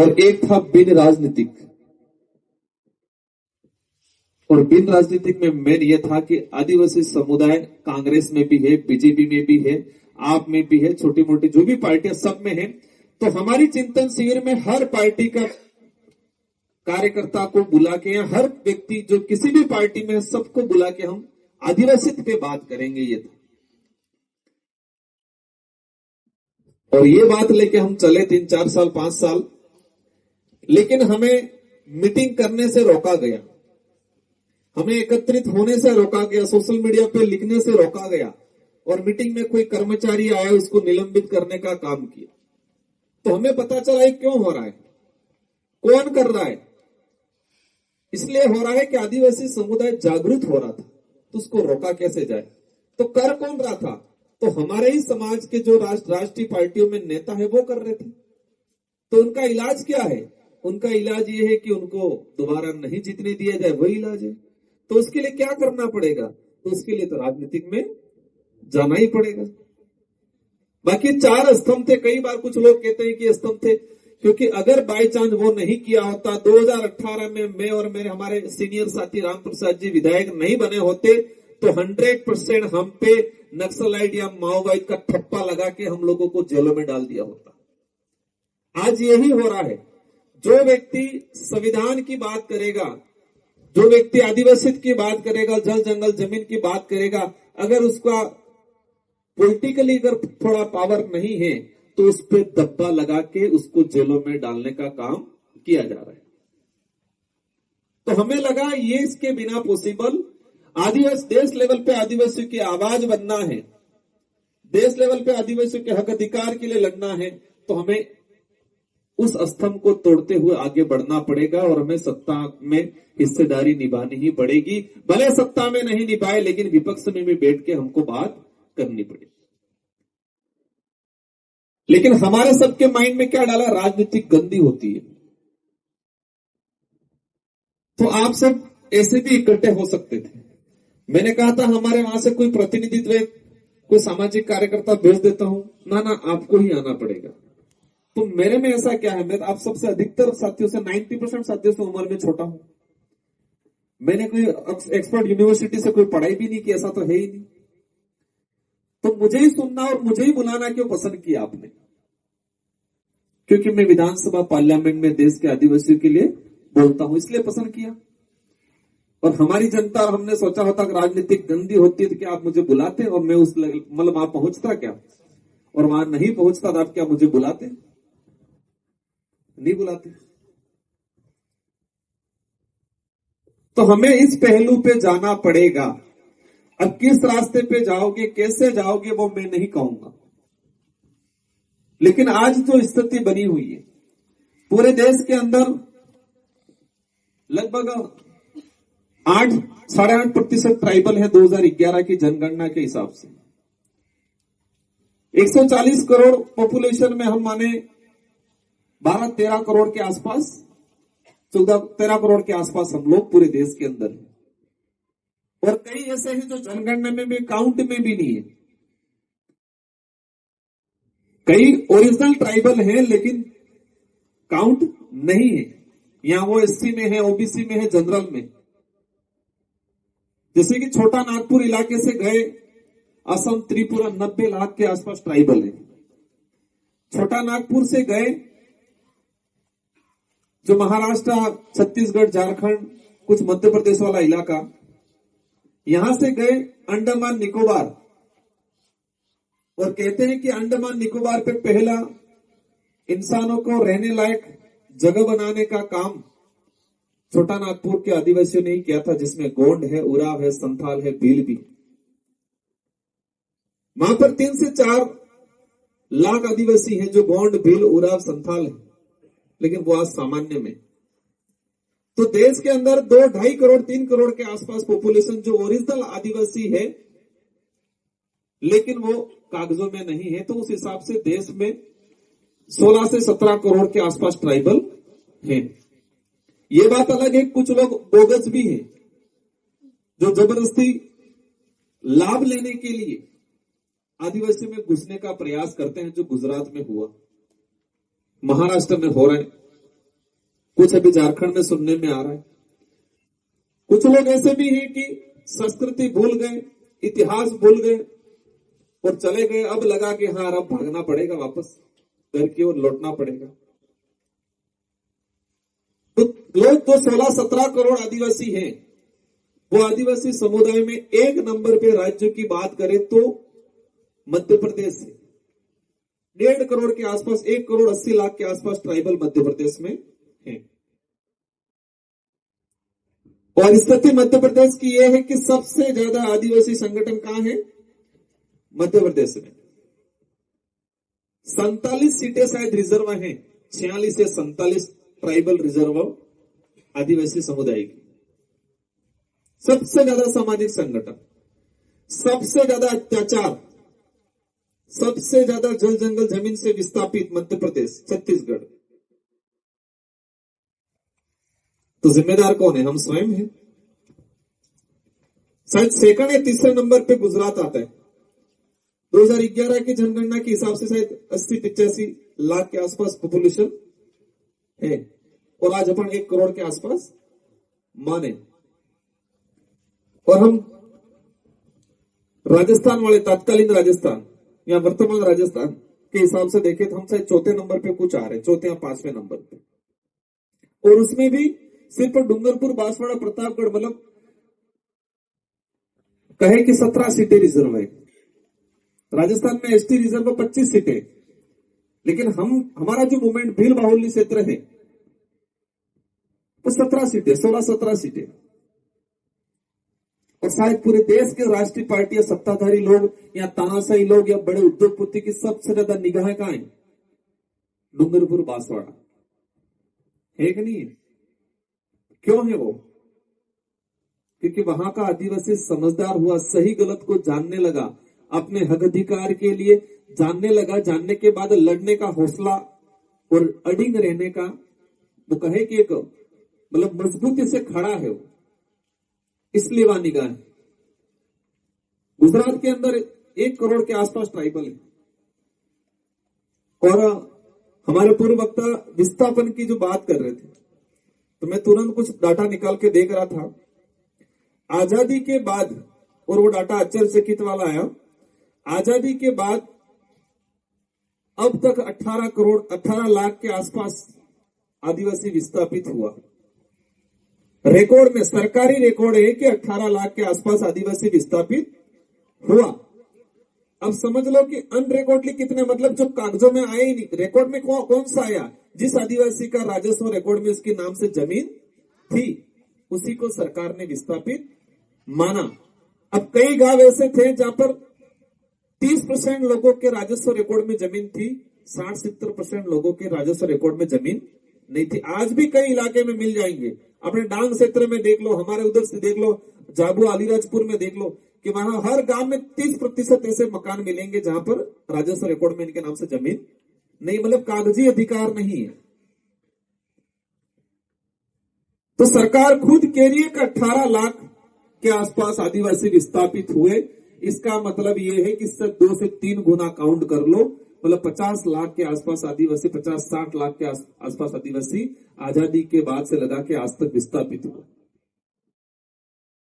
और एक था बिन राजनीतिक। और बिन राजनीतिक में मेन ये था कि आदिवासी समुदाय कांग्रेस में भी है, बीजेपी में भी है, आप में भी है, छोटी मोटी जो भी पार्टियां सब में है। तो हमारी चिंतन शिविर में हर पार्टी का कार्यकर्ता को बुला के या हर व्यक्ति जो किसी भी पार्टी में है सबको बुला के हम आदिवासी पे बात करेंगे, ये था। और ये बात लेके हम चले 3-4 साल 5 साल, लेकिन हमें मीटिंग करने से रोका गया, हमें एकत्रित होने से रोका गया, सोशल मीडिया पे लिखने से रोका गया, और मीटिंग में कोई कर्मचारी आया उसको निलंबित करने का काम किया। तो हमें पता चला ये क्यों हो रहा है, कौन कर रहा है। इसलिए हो रहा है कि आदिवासी समुदाय जागरूक हो रहा था, तो उसको रोका कैसे जाए। तो कर कौन रहा था, तो हमारे ही समाज के जो राष्ट्रीय पार्टियों में नेता है वो कर रहे थे। तो उनका इलाज क्या है, उनका इलाज ये है कि उनको दोबारा नहीं जीतने दिया जाए, वही इलाज है। तो उसके लिए क्या करना पड़ेगा, तो उसके लिए तो राजनीतिक में जाना ही पड़ेगा। बाकी 4 स्तंभ थे, कई बार कुछ लोग कहते हैं कि स्तंभ थे, क्योंकि अगर बाई चांस वो नहीं किया होता, 2018 में मैं और मेरे हमारे सीनियर साथी राम प्रसाद जी विधायक नहीं बने होते, तो 100% हम पे नक्सलाइट या माओवाद का ठप्पा लगा के हम लोगों को जेलों में डाल दिया होता। आज यही हो रहा है। जो व्यक्ति संविधान की बात करेगा, जो व्यक्ति आदिवासी की बात करेगा, जल जंगल जमीन की बात करेगा, अगर उसका पॉलिटिकली अगर थोड़ा पावर नहीं है तो उस पर दब्बा लगा के उसको जेलों में डालने का काम किया जा रहा है। तो हमें लगा ये इसके बिना पॉसिबल। आदिवासी देश लेवल पे आदिवासियों की आवाज बनना है, देश लेवल पे आदिवासियों के हक अधिकार के लिए लड़ना है, तो हमें उस स्तंभ को तोड़ते हुए आगे बढ़ना पड़ेगा और हमें सत्ता में हिस्सेदारी निभानी ही पड़ेगी। भले सत्ता में नहीं निभाए, लेकिन विपक्ष में भी बैठ के हमको बात करनी पड़ेगी। लेकिन हमारे सबके माइंड में क्या डाला, राजनीतिक गंदी होती है। तो आप सब ऐसे भी इकट्ठे हो सकते थे। मैंने कहा था हमारे वहां से कोई प्रतिनिधित्व, कोई सामाजिक कार्यकर्ता भेज देता हूं, ना आपको ही आना पड़ेगा। तो मेरे में ऐसा क्या है, मैं आप सबसे अधिकतर साथियों से 90% साथियों से उम्र में छोटा हूं। मैंने कोई एक्सपर्ट यूनिवर्सिटी से कोई पढ़ाई भी नहीं की, ऐसा तो है ही नहीं। तो मुझे ही सुनना और मुझे ही बुलाना क्यों पसंद किया आपने, क्योंकि मैं विधानसभा पार्लियामेंट में देश के आदिवासियों के लिए बोलता हूं, इसलिए पसंद किया। और हमारी जनता, और हमने सोचा होता कि राजनीतिक गंदी होती है तो क्या आप मुझे बुलाते, और मैं उस मतलब वहां पहुंचता क्या, और वहां नहीं पहुंचता था, आप क्या मुझे बुलाते, नहीं बुलाते। तो हमें इस पहलू पे जाना पड़ेगा। अब किस रास्ते पे जाओगे, कैसे जाओगे, वो मैं नहीं कहूंगा, लेकिन आज जो स्थिति बनी हुई है पूरे देश के अंदर, लगभग 8-8.5% ट्राइबल है 2011 की जनगणना के हिसाब से। 140 करोड़ पॉपुलेशन में हम माने 12-13 करोड़ के आसपास, 14-13 करोड़ के आसपास हम लोग पूरे देश के अंदर हैं। और कई ऐसे हैं जो जनगणना में भी, काउंट में भी नहीं है। कई ओरिजिनल ट्राइबल हैं लेकिन काउंट नहीं है, या वो एससी में है, ओबीसी में है, जनरल में। जैसे कि छोटा नागपुर इलाके से गए असम, त्रिपुरा, 90 लाख के आसपास ट्राइबल है। छोटा नागपुर से गए जो महाराष्ट्र, छत्तीसगढ़, झारखंड, कुछ मध्य प्रदेश वाला इलाका, यहां से गए अंडमान निकोबार, और कहते हैं कि अंडमान निकोबार पे पहला इंसानों को रहने लायक जगह बनाने का काम छोटा नागपुर के आदिवासियों ने ही किया था, जिसमें गोंड है, उराव है, संथाल है, भील भी। वहां पर 3 से 4 लाख आदिवासी हैं जो गोंड, भील, उराव, संथाल है, लेकिन वो आज सामान्य में। तो देश के अंदर 2-2.5 करोड़ 3 करोड़ के आसपास पॉपुलेशन जो ओरिजिनल आदिवासी है, लेकिन वो कागजों में नहीं है। तो उस हिसाब से देश में 16 से 17 करोड़ के आसपास ट्राइबल हैं। ये बात अलग है, कुछ लोग बोगस भी हैं जो जबरदस्ती लाभ लेने के लिए आदिवासी में घुसने का प्रयास करते हैं, जो गुजरात में हुआ, महाराष्ट्र में हो रहा है, कुछ अभी झारखंड में सुनने में आ रहा है। कुछ लोग ऐसे भी हैं कि संस्कृति भूल गए, इतिहास भूल गए और चले गए। अब लगा कि हाँ अब भागना पड़ेगा, वापस घर की ओर लौटना पड़ेगा। तो लोग जो 16-17 करोड़ आदिवासी हैं, वो आदिवासी समुदाय में एक नंबर पे राज्य की बात करें तो मध्य प्रदेश है। 1.5 करोड़ के आसपास, 1 करोड़ 80 लाख के आसपास ट्राइबल मध्य प्रदेश में है। और स्थिति मध्य प्रदेश की यह है कि सबसे ज्यादा आदिवासी संगठन कहां है? मध्य प्रदेश में। 47 सीटें शायद रिजर्व हैं, 46 से 47 ट्राइबल रिजर्व आदिवासी समुदाय की। सबसे ज्यादा सामाजिक संगठन, सबसे ज्यादा अत्याचार, सबसे ज्यादा जल जंगल जमीन से विस्थापित मध्य प्रदेश, छत्तीसगढ़। तो जिम्मेदार कौन है? हम स्वयं हैं। शायद सेकंड या तीसरे नंबर पे गुजरात आता है। 2011 की जनगणना के हिसाब से शायद 80-85 लाख के आसपास पॉपुलेशन है और आज अपन 1 करोड़ के आसपास माने। और हम राजस्थान वाले, तत्कालीन राजस्थान या वर्तमान राजस्थान के हिसाब से देखें तो हम शायद चौथे नंबर पे कुछ आ रहे हैं, चौथे या 5वें नंबर पे। और उसमें भी सिर्फ डूंगरपुर, बांसवाड़ा, प्रतापगढ़ मतलब कहे कि 17 सीटें रिजर्व है। राजस्थान में एसटी रिजर्व 25 सीटें, लेकिन हमारा जो मूवमेंट भील बाहुल्य क्षेत्र है वो 17 सीटें, 16-17 सीटें। और शायद पूरे देश के राष्ट्रीय पार्टी या सत्ताधारी लोग या तानाशाही लोग या बड़े उद्योगपति की सबसे ज्यादा निगाहें कहां है? डूंगरपुर, बांसवाड़ा है कि नहीं है? क्यों है वो? क्योंकि वहां का आदिवासी समझदार हुआ, सही गलत को जानने लगा, अपने हक अधिकार के लिए जानने लगा। जानने के बाद लड़ने का हौसला और अडिग रहने का, वो कहे कि एक मतलब मजबूती से खड़ा है वो, इसलिए वहां निगाह है। गुजरात के अंदर 1 करोड़ के आसपास ट्राइबल है। और हमारे पूर्व वक्ता विस्थापन की जो बात कर रहे थे, तो मैं तुरंत कुछ डाटा निकाल के देख रहा था। आजादी के बाद, और वो डाटा आश्चर्यचकित वाला आया, आजादी के बाद अब तक 18 लाख के आसपास आदिवासी विस्थापित हुआ। रिकॉर्ड में, सरकारी रिकॉर्ड है कि 18 लाख के आसपास आदिवासी विस्थापित हुआ। अब समझ लो कि अनरिकॉर्डली कितने, मतलब जो कागजों में आए ही नहीं। रिकॉर्ड में कौन सा आया? जिस आदिवासी का राजस्व रिकॉर्ड में उसके नाम से जमीन थी, उसी को सरकार ने विस्थापित माना। अब कई गांव ऐसे थे जहां पर 30% लोगों के राजस्व रिकॉर्ड में जमीन थी, 60-70% लोगों के राजस्व रिकॉर्ड में जमीन नहीं थी। आज भी कई इलाके में मिल जाएंगे। अपने डांग क्षेत्र में देख लो, हमारे उधर से देख लो, जाबू अलीराजपुर में देख लो कि वहां हर गांव में 30% ऐसे मकान मिलेंगे जहां पर राजस्व रिकॉर्ड में इनके नाम से जमीन नहीं, मतलब कागजी अधिकार नहीं है। तो सरकार खुद कह रही है कि 18 लाख के आसपास आदिवासी विस्थापित हुए। इसका मतलब यह है कि 2 से 3 गुना काउंट कर लो, मतलब 50 लाख के आसपास आदिवासी, 50-60 लाख के आसपास आदिवासी आजादी के बाद से लगा के आज तक विस्थापित हुए।